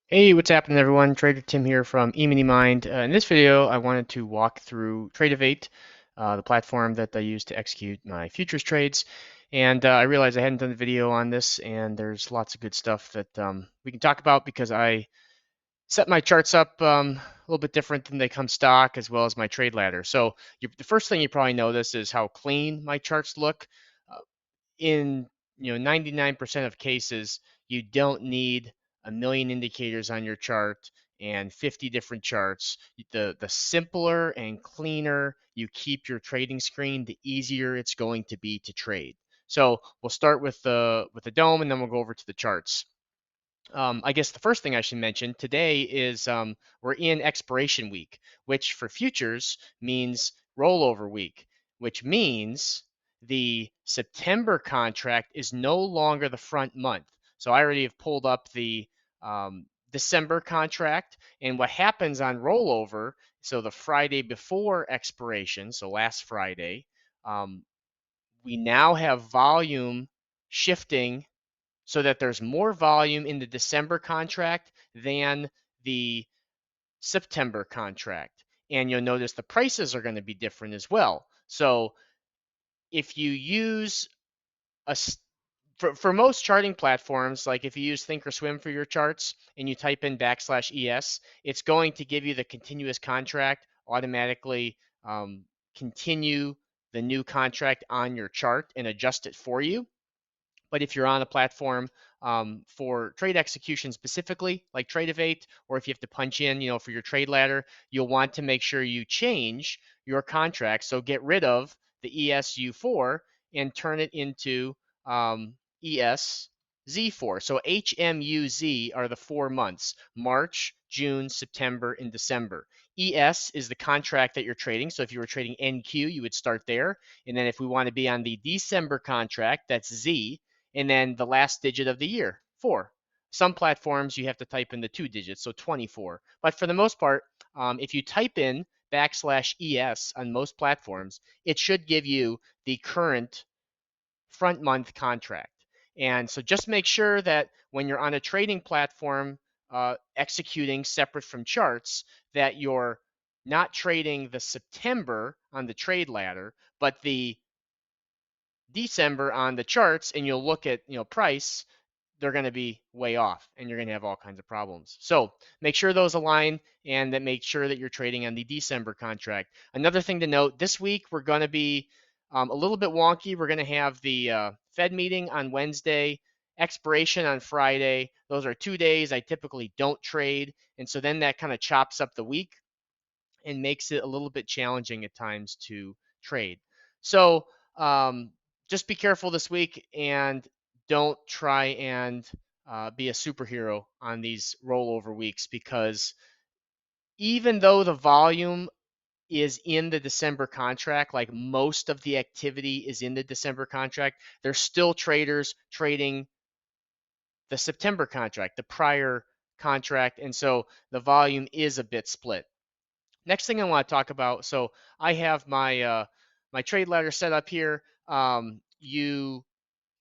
Hey, what's happening, everyone? Trader Tim here from EminiMind. In this video, I wanted to walk through Tradovate, the platform that I use to execute my futures trades. And I realized I hadn't done a video on this, and there's lots of good stuff that we can talk about because I set my charts up a little bit different than they come stock, as well as my trade ladder. So the first thing you probably notice is how clean my charts look. Uh, in 99% of cases, you don't need a million indicators on your chart and 50 different charts. The simpler and cleaner you keep your trading screen, the easier it's going to be to trade. So we'll start with the dome, and then we'll go over to the charts. I guess the first thing I should mention today is we're in expiration week, which for futures means rollover week, which means the September contract is no longer the front month. So I already have pulled up the December contract, and what happens on rollover, so the Friday before expiration, so last Friday, um, we now have volume shifting so that there's more volume in the December contract than the September contract. And you'll notice the prices are going to be different as well. So if you use a for most charting platforms, like if you use Thinkorswim for your charts and you type in \ES, it's going to give you the continuous contract automatically continue the new contract on your chart and adjust it for you. But if you're on a platform for trade execution specifically, like Tradovate, or if you have to punch in, for your trade ladder, you'll want to make sure you change your contract. So get rid of the ESU4 and turn it into ESZ4. So HMUZ are the 4 months: March, June, September, and December. ES is the contract that you're trading. So if you were trading NQ, you would start there. And then if we want to be on the December contract, that's Z, and then the last digit of the year, 4. Some platforms you have to type in the 2 digits, so 24. But for the most part, if you type in \ES on most platforms, it should give you the current front month contract. And so just make sure that when you're on a trading platform executing separate from charts, that you're not trading the September on the trade ladder, but the December on the charts, and you'll look at price, they're going to be way off, and you're going to have all kinds of problems. So make sure those align, and that make sure that you're trading on the December contract. Another thing to note: this week we're going to be a little bit wonky. We're going to have the Fed meeting on Wednesday, expiration on Friday. Those are 2 days I typically don't trade, and so then that kind of chops up the week and makes it a little bit challenging at times to trade. So just be careful this week, and don't try and be a superhero on these rollover weeks, because even though the volume is in the December contract, like most of the activity is in the December contract, there's still traders trading the September contract, the prior contract, and so the volume is a bit split. Next thing I want to talk about, so I have my trade ladder set up here. You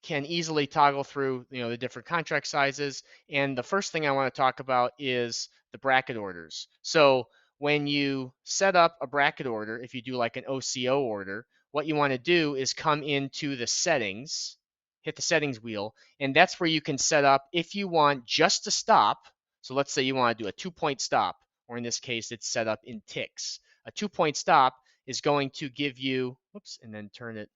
can easily toggle through the different contract sizes, and the first thing I want to talk about is the bracket orders. So when you set up a bracket order, if you do like an OCO order, what you want to do is come into the settings, hit the settings wheel, and that's where you can set up if you want just to stop. So let's say you want to do a 2-point stop, or in this case it's set up in ticks. A 2-point stop is going to give you, whoops, and then turn it.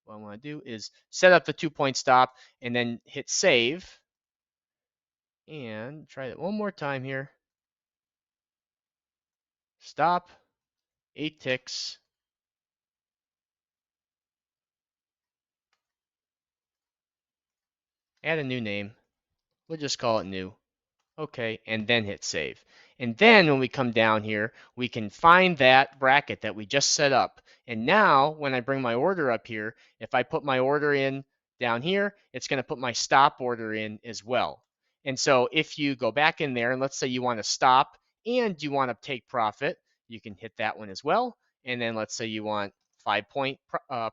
What I want to do is set up the 2-point stop and then hit save, and try it one more time here. Stop, 8 ticks, add a new name. We'll just call it new. Okay, and then hit save. And then when we come down here, we can find that bracket that we just set up. And now when I bring my order up here, if I put my order in down here, it's going to put my stop order in as well. And so if you go back in there, and let's say you want to stop and you want to take profit, you can hit that one as well. And then let's say you want 5-point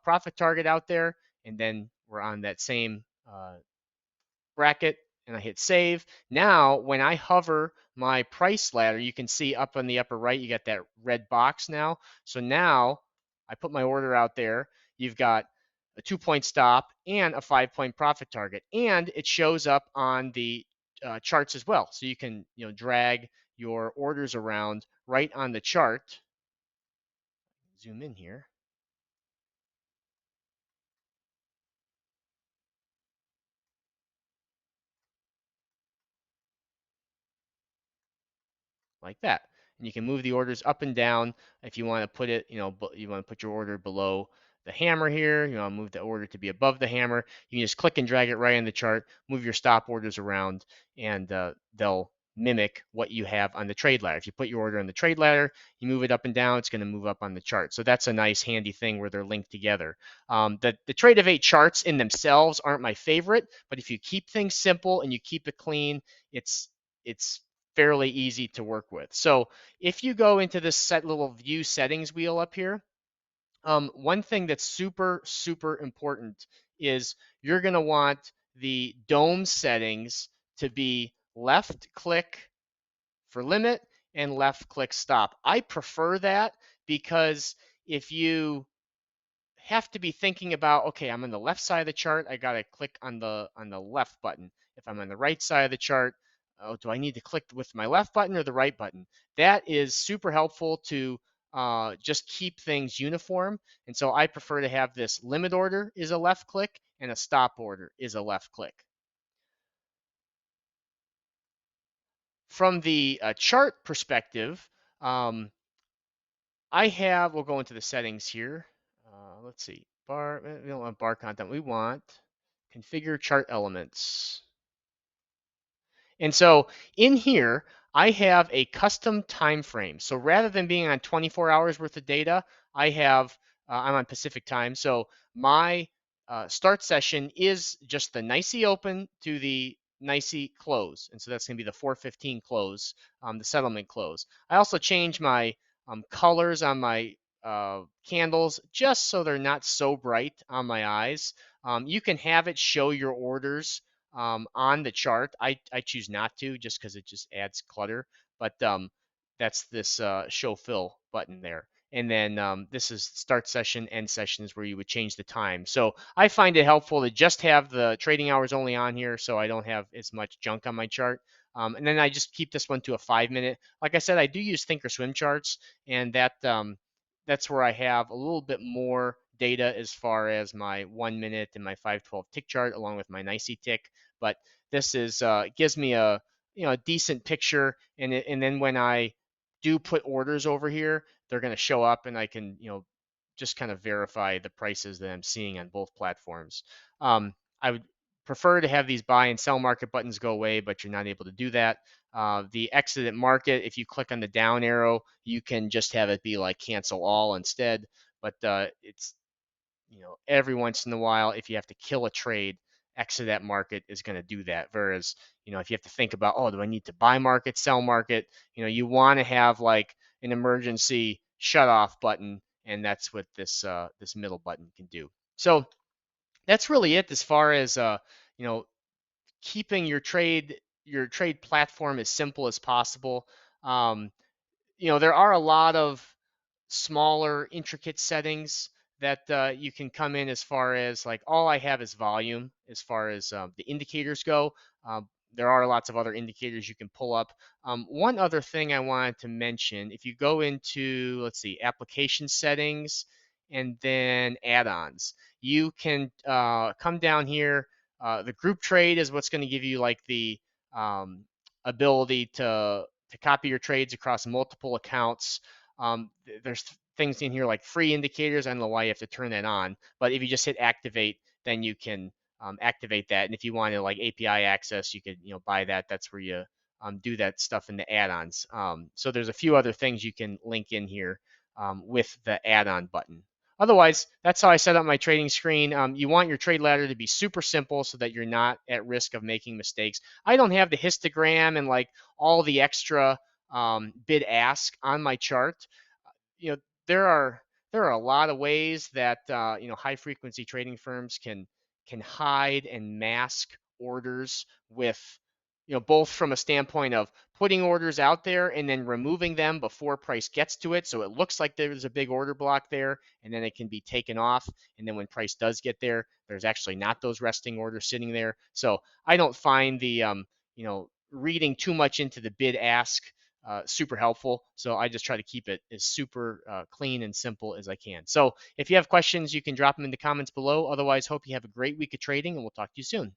profit target out there, and then we're on that same bracket. and I hit save. Now, when I hover my price ladder, you can see up on the upper right, you got that red box now. So now I put my order out there. You've got a 2-point stop and a 5-point profit target, and it shows up on the charts as well. So you can, drag your orders around right on the chart. Zoom in here. Like that. And you can move the orders up and down if you want to put it, you want to put your order below the hammer here. You want to move the order to be above the hammer. You can just click and drag it right on the chart, move your stop orders around, and they'll mimic what you have on the trade ladder. If you put your order on the trade ladder, you move it up and down, it's going to move up on the chart. So that's a nice handy thing where they're linked together. The Tradovate charts in themselves aren't my favorite, but if you keep things simple and you keep it clean, it's fairly easy to work with. So if you go into this set little view settings wheel up here, one thing that's super, super important is you're going to want the dome settings to be left click for limit and left click stop. I prefer that because if you have to be thinking about, okay, I'm on the left side of the chart, I got to click on the left button. If I'm on the right side of the chart, oh, do I need to click with my left button or the right button? That is super helpful to just keep things uniform. And so I prefer to have this limit order is a left click and a stop order is a left click. From the chart perspective, we'll go into the settings here. Let's see, we don't want bar content. We want configure chart elements. And so in here, I have a custom time frame. So rather than being on 24 hours worth of data, I'm on Pacific time. So my start session is just the NYSE open to the NYSE close. And so that's going to be the 4:15 close, the settlement close. I also change my colors on my candles just so they're not so bright on my eyes. You can have it show your orders on the chart. I choose not to just because it just adds clutter, but that's this show fill button there. And then this is start session, end sessions where you would change the time. So I find it helpful to just have the trading hours only on here so I don't have as much junk on my chart. And then I just keep this one to a 5-minute. Like I said, I do use thinkorswim charts, and that's where I have a little bit more data as far as my 1 minute and my 512 tick chart along with my NYSE tick. But this is gives me a decent picture, and then when I do put orders over here, they're going to show up, and I can just kind of verify the prices that I'm seeing on both platforms. I would prefer to have these buy and sell market buttons go away, but you're not able to do that. The exit at market, if you click on the down arrow, you can just have it be like cancel all instead. But it's every once in a while, if you have to kill a trade, exit that market is going to do that. Whereas, if you have to think about, oh, do I need to buy market, sell market? You want to have like an emergency shut off button, and that's what this middle button can do. So that's really it as far as keeping your trade platform as simple as possible. Um, there are a lot of smaller, intricate settings that you can come in as far as like all I have is volume as far as the indicators go. There are lots of other indicators you can pull up. One other thing I wanted to mention, if you go into, let's see, application settings and then add-ons, you can come down here. The group trade is what's going to give you like the ability to copy your trades across multiple accounts. There's things in here like free indicators. I don't know why you have to turn that on, but if you just hit activate, then you can activate that. And if you want to like API access, you could buy that. That's where you do that stuff in the add-ons. So there's a few other things you can link in here with the add-on button. Otherwise, that's how I set up my trading screen. You want your trade ladder to be super simple so that you're not at risk of making mistakes. I don't have the histogram and like all the extra bid ask on my chart. You know, there are a lot of ways that high frequency trading firms can hide and mask orders with, both from a standpoint of putting orders out there and then removing them before price gets to it. So it looks like there's a big order block there, and then it can be taken off. And then when price does get there, there's actually not those resting orders sitting there. So I don't find the, reading too much into the bid ask super helpful. So I just try to keep it as super clean and simple as I can. So if you have questions, you can drop them in the comments below. Otherwise, hope you have a great week of trading, and we'll talk to you soon.